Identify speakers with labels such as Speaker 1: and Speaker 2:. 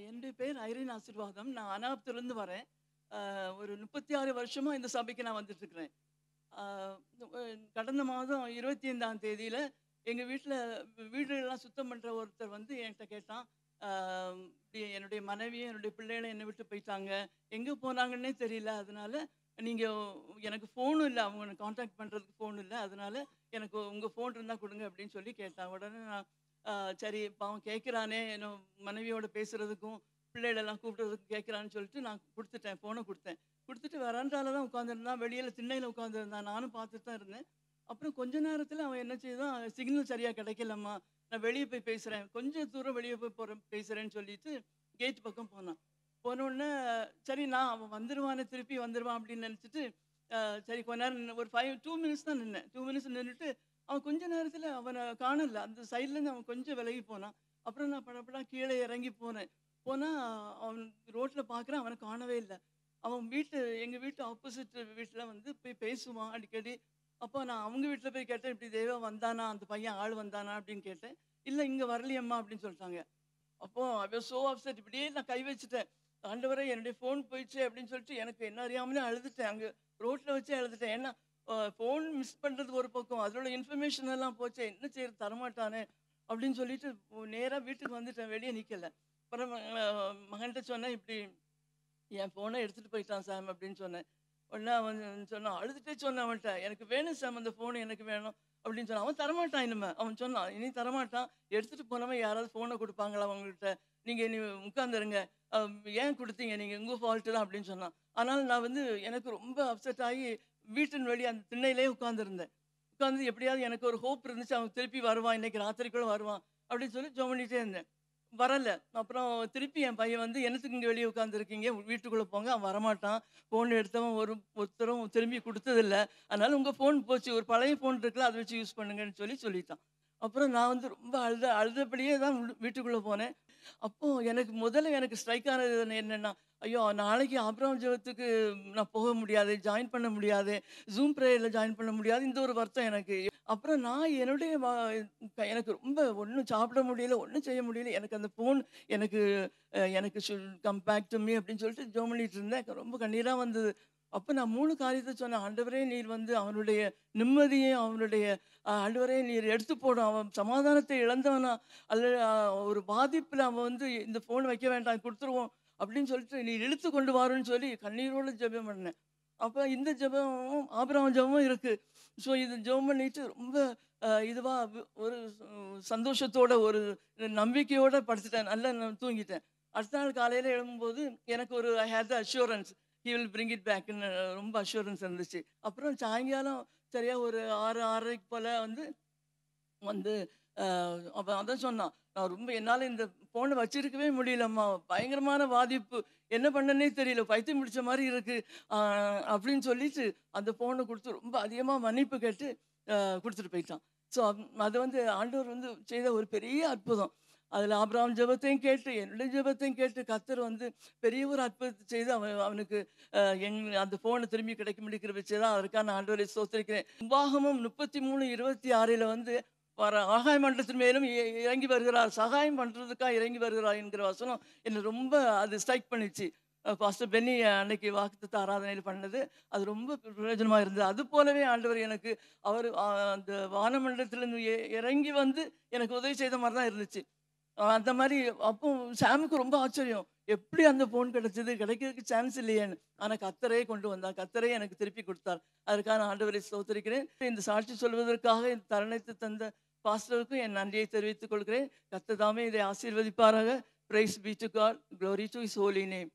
Speaker 1: என்னுடைய பேர் ஐரின் ஆசீர்வாதம். நான் அனாப்திலிருந்து வரேன். ஒரு 36 வருஷமா இந்த சபைக்கு நான் வந்துட்டுருக்கிறேன். ஆ கடந்த மாதம் 25ஆம் தேதியில எங்க வீடுலாம் சுத்தம் பண்ற ஒருத்தர் வந்து என்ட்ட கேட்டான். ஆ இப்படி என்னுடைய மனைவியும், என்னுடைய பிள்ளைகளும் என்னை விட்டு போயிட்டாங்க. எங்க போனாங்கன்னே தெரியல. அதனால நீங்க எனக்கு ஃபோனும் இல்ல. அவங்கள கான்டாக்ட் பண்றதுக்கு ஃபோன் இல்ல. அதனால எனக்கு உங்க ஃபோன் இருந்தா குடுங்க அப்படின்னு சொல்லி கேட்டான். உடனே நான் ஆ சரி பாவம் கேட்குறானே, மனைவியோட பேசுறதுக்கும், பிள்ளைகளெல்லாம் கூப்பிடுறதுக்கும் கேட்குறான்னு சொல்லிட்டு நான் குடுத்துட்டேன். ஃபோன குடுத்தேன். குடுத்துட்டு வராண்டால தான் உட்காந்துருந்தான். வெளியில திண்ணையில உட்காந்துருந்தான். நானும் பார்த்துட்டு தான் இருந்தேன். அப்புறம் கொஞ்ச நேரத்தில அவன் என்ன செய்தான், சிக்னல் சரியா கிடைக்கலம்மா, நான் வெளிய போய் பேசுறேன். கொஞ்சம் தூரம் வெளிய போய் போறேன் பேசுறேன்னு சொல்லிட்டு கேட் பக்கம் போனான். போனோனே சரி அவன் வந்துருவானே, திருப்பி வந்துருவான் அப்படின்னு நினைச்சுட்டு, அ சரி கொஞ்ச நேரம் நின்னு ஒரு 2 மினிட்ஸ் தான் நின்னேன். 2 மினிட்ஸ் நின்னுட்டு, அவன் கொஞ்ச நேரத்தில அவன காணல. அந்த சைட்லேருந்து அவன் கொஞ்சம் விலகி போனான். அப்புறம் நான் படபடா கீழே இறங்கி போனேன். போனா அவன் ரோட்ல பார்க்குறேன், அவன காணவே இல்ல. அவன் எங்க வீட்டு ஆப்போசிட் வீட்ல வந்து போய் பேசுவான் அடிக்கடி. அப்போ நான் அவங்க வீட்ல போய் கேட்டேன், "இப்படி தெய்வா வந்தானா? அந்த பையன் ஆள் வந்தானா?" அப்படின்னு கேட்டேன். "இல்ல இங்க வரலையேம்மா" அப்படின்னு சொல்லிட்டாங்க. அப்போ ஐ வாஸ் சோ அப்செட். இப்படியே நான் கை வச்சுட்டேன். ஆண்டவரே என்னுடைய ஃபோன் போயிடுச்சே அப்படின்னு சொல்லிட்டு எனக்கு என்ன அறியாமலே அழுதுட்டேன். அங்க ரோட்ல வச்சே அழுதுட்டேன். ஏன்னா ஃபோன் மிஸ் பண்றது ஒரு பக்கம். அதில உள்ள இன்ஃபர்மேஷன் எல்லாம் போச்சே. என்ன செய்றது தரமாட்டானே அப்படின்னு சொல்லிட்டு நேரா வீட்டுக்கு வந்துட்டேன். வெளிய நிக்கல. அப்புறம் மகன்ட்ட சொன்னேன், "இப்படி என் ஃபோன எடுத்துட்டு போயிட்டான் சாம்" அப்படின்னு சொன்னேன். உடனே அவன் சொன்னான். அழுதுட்டே சொன்னேன் அவன்ட்ட. "எனக்கு வேணும் சாம் அந்த ஃபோனு எனக்கு வேணும்" அப்படின்னு சொன்னான். அவன் தரமாட்டான் இனிமே. அவன் சொன்னான், "இனி தரமாட்டான். எடுத்துட்டு போனவன் யாராவது ஃபோன குடுப்பாங்களா உங்கள்ட்ட? நீங்க இனி உட்காந்துருங்க. அ ஏன் குடுத்தீங்க? நீங்க உங்க ஃபால்ட்டு தான்" அப்படின்னு சொன்னான். ஆனாலும் நான் வந்து எனக்கு ரொம்ப அப்செட் ஆகி வீட்டின் வெளிய அந்த திண்ணையிலேயே உட்கார்ந்திருந்தேன். உட்கார்ந்து எப்படியாவது எனக்கு ஒரு ஹோப் இருந்துச்சு. அவன் திருப்பி வருவான். இன்னைக்கு ராத்திரிக்குள்ள வருவான் அப்படின்னு சொல்லி ஜெபம் பண்ணிட்டே இருந்தேன். வரல. அப்புறம் திருப்பி என் பையன் வந்து, "என்னத்துக்கு இங்க வெளிய உட்கார்ந்துருக்கீங்க? வீட்டுக்குள்ள போங்க. அவன் வரமாட்டான். ஃபோன் எடுத்தவன் ஒருத்தரும் திரும்பி குடுத்ததில்ல. அதனால உங்க ஃபோன் போச்சு. ஒரு பழைய ஃபோன் இருக்குல்ல, அத வச்சு யூஸ் பண்ணுங்கன்னு" சொல்லிட்டான். அப்புறம் நான் வந்து ரொம்ப அழுதபடியே தான் வீட்டுக்குள்ள போனேன். அப்போ எனக்கு ஸ்ட்ரைக் ஆனது என்னன்னா, ஐயோ! நாளைக்கு ஆபிரகாம் ஜெபத்துக்கு நான் போக முடியாது. ஜாயின் பண்ண முடியாது. Zoom பிரேயர்ல ஜாயின் பண்ண முடியாது. இந்த ஒரு வருத்தம் எனக்கு. அப்புறம் நான் என்னுடைய எனக்கு ரொம்ப ஒண்ணும் சாப்பிட முடியல, ஒண்ணும் செய்ய முடியல. எனக்கு அந்த ஃபோன் எனக்கு எனக்கு should come back to me அப்படின்னு சொல்லிட்டு ஜெபம் பண்ணிட்டு இருந்தேன். ரொம்ப கண்ணீரா வந்தது. அப்ப நான் 3 காரியத்த சொன்னேன். ஆண்டவரே நீர் வந்து அவனுடைய நிம்மதியையும், அவனுடைய ஆண்டவரே நீர் எடுத்து போடும். அவன் சமாதானத்தை இழந்தவனா அல்ல ஒரு பாதிப்புல அவன் வந்து இந்த ஃபோன் வைக்க வேண்டாம் குடுத்துருவோம் அப்படின்னு சொல்லிட்டு நீர் இழுத்து கொண்டு வாருன்னு சொல்லி கண்ணீரோட ஜெபம் பண்ணேன். அப்ப இந்த ஜெபமும் ஆபிரகாம் ஜெபமும் இருக்கு. ஸோ இது ஜெபம் பண்ணிட்டு ரொம்ப இதுவா ஒரு சந்தோஷத்தோட ஒரு நம்பிக்கையோட படுத்துட்டேன். நல்லா நான் தூங்கிட்டேன். அடுத்த நாள் காலையில எழும்பும்போது எனக்கு ஒரு I had the assurance he will bring it பேக்ன்னு ரொம்ப அஷ்யூரன்ஸ் இருந்துச்சு. அப்புறம் சாயங்காலம் சரியா ஒரு 6, 6:30க்கு போல வந்து வந்து அவன் அதான் சொன்னான். நான் ரொம்ப என்னால இந்த ஃபோன வச்சிருக்கவே முடியலம்மா. பயங்கரமான பாதிப்பு. என்ன பண்ணனே தெரியல. பைத்தியம் பிடிச்ச மாரி இருக்கு. அ அப்படின்னு சொல்லிட்டு அந்த ஃபோன குடுத்து ரொம்ப அதிகமா மன்னிப்பு கேட்டு குடுத்துட்டு போயிட்டான். ஸோ அது வந்து ஆண்டவர் வந்து செய்த ஒரு பெரிய அற்புதம். அதில ஆபிரகாம் ஜெபத்தையும் கேட்டு, என்னுடைய ஜெபத்தையும் கேட்டு கர்த்தர் வந்து பெரிய ஒரு அற்புதத்த செய்து அவனுக்கு அ எங் அந்த ஃபோன திரும்பி கிடைக்கும்படி கிருபை செய்தார். அதற்காக நான் ஆண்டவரை ஸ்தோத்திரிக்கிறேன். உபாகமம் 33:26 வந்து ஆகாய மண்டலத்தின் மேலும் இறங்கி வருகிறார். சகாயம் பண்றதுக்காக இறங்கி வருகிறார் என்கிற வசனம் என்ன ரொம்ப அது ஸ்ட்ரைக் பண்ணிச்சு. பாஸ்டர் பென்னி அன்னைக்கு வாக்குத்தத்த ஆராதனையில பண்ணது. அது ரொம்ப பிரயோஜனமா இருந்தது. அது போலவே ஆண்டவர் எனக்கு அவரு அந்த வானமண்டலத்திலிருந்து இறங்கி வந்து எனக்கு உதவி செய்த மாரி தான் இருந்துச்சு. அந்த மாரி அப்போ சாமுக்கு ரொம்ப ஆச்சரியம். எப்படி அந்த ஃபோன் கிடைச்சது? கிடைக்கிறதுக்கு சான்ஸ் இல்லையேன்னு. ஆனா கர்த்தரே கொண்டு வந்தார். கர்த்தரே எனக்கு திருப்பி குடுத்தார். அதற்காக நான் ஆண்டவரை ஸ்தோத்திரிக்கிறேன். இந்த சாட்சி சொல்வதற்காக இந்த தருணத்தை தந்த பாஸ்டருக்கும் என் நன்றியை தெரிவித்துக் கொள்கிறேன். கர்த்தர் தாமே இதை ஆசீர்வதிப்பாராக. Praise be to God. Glory to his holy name.